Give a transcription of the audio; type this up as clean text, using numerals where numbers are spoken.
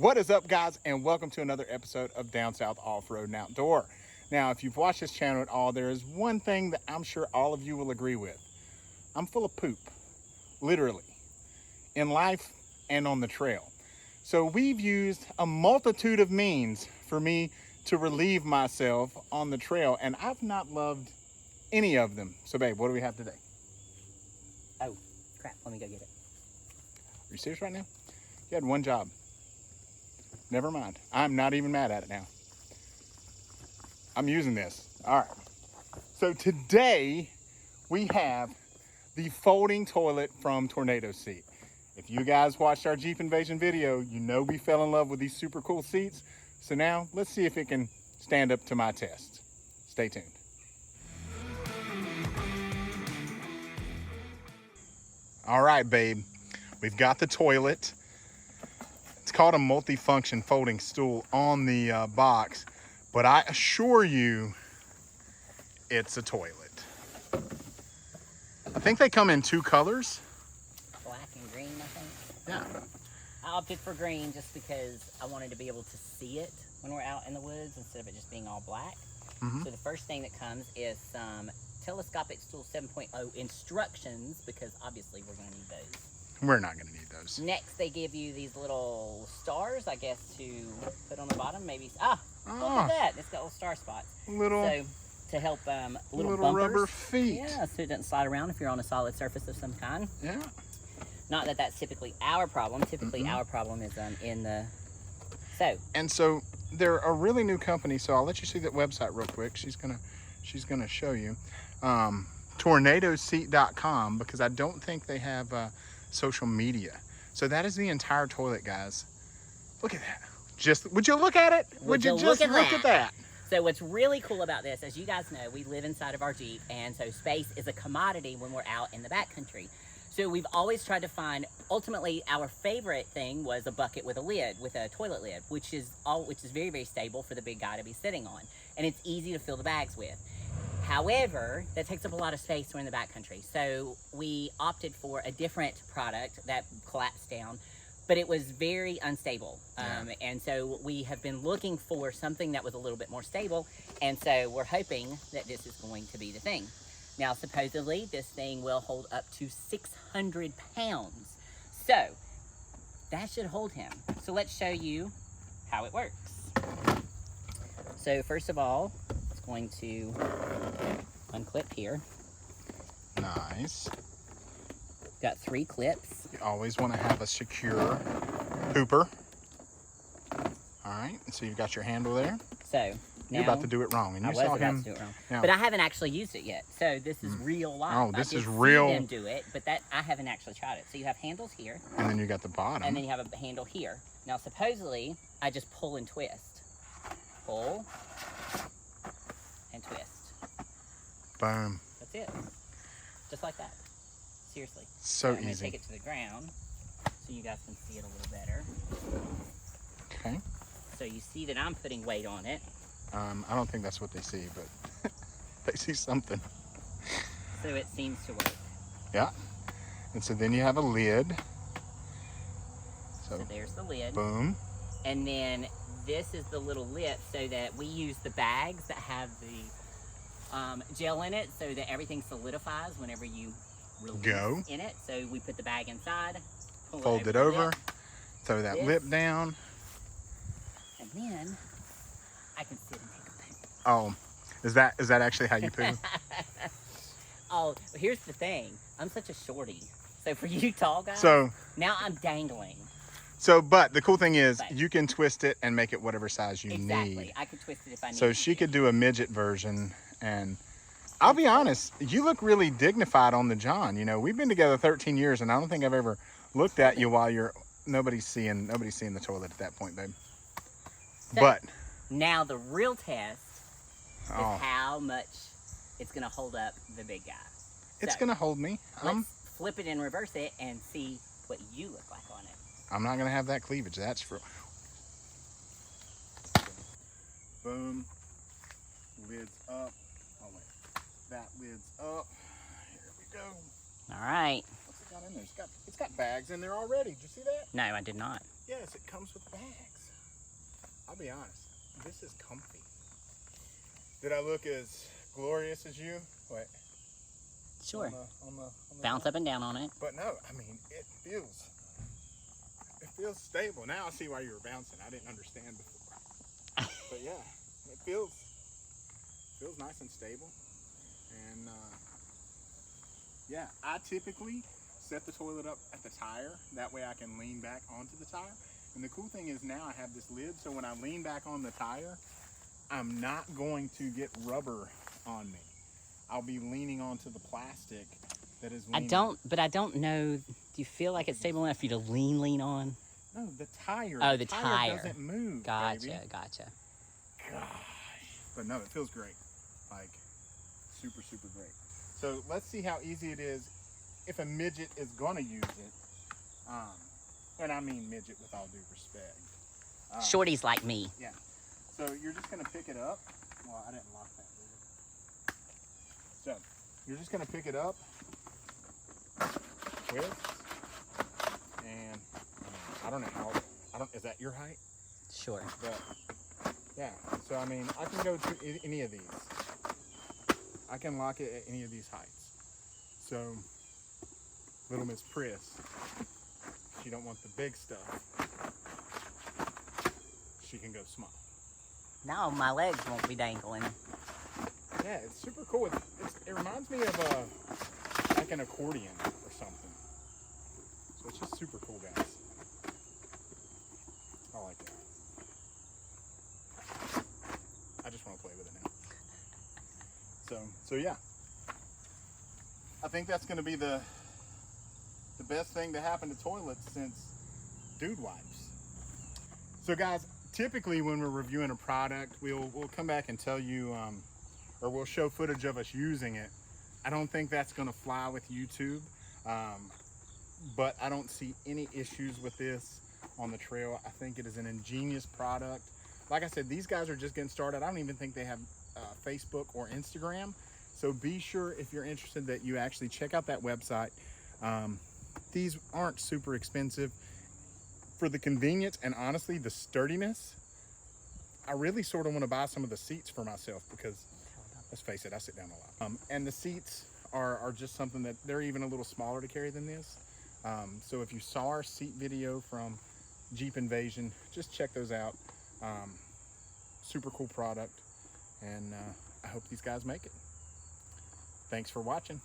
What is up, guys, and welcome to another episode of Down South Off-Road and Outdoor. Now, if you've watched this channel at all, there is one thing that I'm sure all of you will agree with. I'm full of poop, literally, in life and on the trail. So we've used a multitude of means for me to relieve myself on the trail, and I've not loved any of them. So babe, what do we have today? Oh, crap, let me go get it. Are you serious right now? You had one job. Never mind. I'm not even mad at it now. I'm using this. All right. So today we have the folding toilet from Tornado Seat. If you guys watched our Jeep Invasion video, you know we fell in love with these super cool seats. So now let's see if it can stand up to my test. Stay tuned. All right, babe. We've got the toilet. It's called a multifunction folding stool on the box, but I assure you it's a toilet. I think they come in two colors. Black and green, I think. Yeah. I opted for green just because I wanted to be able to see it when we're out in the woods instead of it just being all black. So the first thing that comes is some telescopic stool 7.0 instructions, because obviously we're going to need those. We're not going to need those. Next, they give you these little stars, I guess, to put on the bottom. Maybe, look at that. It's got little star spots. Little, so, to help, little bumpers. rubber feet. Yeah, so it doesn't slide around if you're on a solid surface of some kind. Yeah. Not that that's typically our problem. Typically, our problem is in the... So they're a really new company, so I'll let you see that website real quick. She's gonna show you. Tornadoseat.com, because I don't think they have... social media. So that is the entire toilet, guys. Look at that. Would you look at it? Would you just look at that? So what's really cool about this, as you guys know, we live inside of our Jeep, and so space is a commodity when we're out in the backcountry. So we've always tried to find, ultimately our favorite thing was a bucket with a lid, with a toilet lid, which is very, very stable for the big guy to be sitting on. And it's easy to fill the bags with. However, that takes up a lot of space when in the backcountry. So we opted for a different product that collapsed down, but it was very unstable. And so we have been looking for something that was a little bit more stable. And so we're hoping that this is going to be the thing. Now, supposedly this thing will hold up to 600 pounds. So that should hold him. So let's show you how it works. So first of all, going to unclip here. Nice. Got 3 clips. You always want to have a secure pooper. All right, so you've got your handle there. So you're about to do it wrong, and you saw him. To do it wrong. Yeah. But I haven't actually used it yet. So this is real life. Oh, this is real. I did see them do it, but I haven't actually tried it. So you have handles here, and then you got the bottom, and then you have a handle here. Now, supposedly, I just pull and twist. Pull and twist. Boom. That's it. Just like that. Seriously. So I'm gonna easy. take it to the ground so you guys can see it a little better. Okay. So you see that I'm putting weight on it. I don't think that's what they see, but they see something. So it seems to work. Yeah. And so then you have a lid. So there's the lid. Boom. And then this is the little lip, so that we use the bags that have the gel in it, so that everything solidifies whenever you release in it. So we put the bag inside, fold it over, throw that lip down, and then I can sit and take a poo. Oh, is that actually how you poo? Oh, here's the thing. I'm such a shorty. So for you tall guys, now I'm dangling. But the cool thing is you can twist it and make it whatever size you need. Exactly. I could twist it if I need. So she could do a midget version, and I'll be honest, you look really dignified on the John. You know, we've been together 13 years, and I don't think I've ever looked at you while nobody's seeing the toilet at that point, babe. So, but now the real test is how much it's gonna hold up the big guy. It's gonna hold me. Let's flip it and reverse it and see what you look like on it. I'm not gonna have that cleavage, that's for... Boom. Lid's up. Oh wait, that lid's up. Here we go. All right. What's it got in there? It's got bags in there already. Did you see that? No, I did not. Yes, it comes with bags. I'll be honest, this is comfy. Did I look as glorious as you? Wait. Sure. On the Bounce up and down on it. But no, I mean, it feels stable. Now I see why you were bouncing. I didn't understand before. But yeah, it feels nice and stable. And yeah, I typically set the toilet up at the tire. That way I can lean back onto the tire. And the cool thing is now I have this lid, so when I lean back on the tire, I'm not going to get rubber on me. I'll be leaning onto the plastic that is leaning. I don't know. Do you feel like it's stable enough for you to lean on? No, the tire. Oh, the tire doesn't move. Gotcha, baby. gotcha. Gosh. But no, it feels great. Like, super, super great. So let's see how easy it is if a midget is going to use it. And I mean midget with all due respect. Shorties like me. Yeah. So you're just going to pick it up. Well, I didn't lock that, did I? So you're just going to pick it up with, and I don't know how, is that your height? Sure. But yeah, so I mean, I can go to any of these. I can lock it at any of these heights. So little Miss Priss, she don't want the big stuff. She can go small. Now my legs won't be dangling. Yeah, it's super cool. It reminds me of like an accordion or something. So it's just super cool, guys. I like it. I just want to play with it now. So yeah. I think that's going to be the best thing to happen to toilets since dude wipes. So guys, typically when we're reviewing a product, we'll come back and tell you, or we'll show footage of us using it. I don't think that's going to fly with YouTube, but I don't see any issues with this on the trail. I think it is an ingenious product. Like I said, these guys are just getting started. I don't even think they have Facebook or Instagram. So be sure, if you're interested, that you actually check out that website. These aren't super expensive. For the convenience and honestly the sturdiness, I really sort of want to buy some of the seats for myself because, let's face it, I sit down a lot. And the seats are just something that they're even a little smaller to carry than this. So if you saw our seat video from Jeep Invasion, just check those out. Super cool product, and I hope these guys make it. Thanks for watching.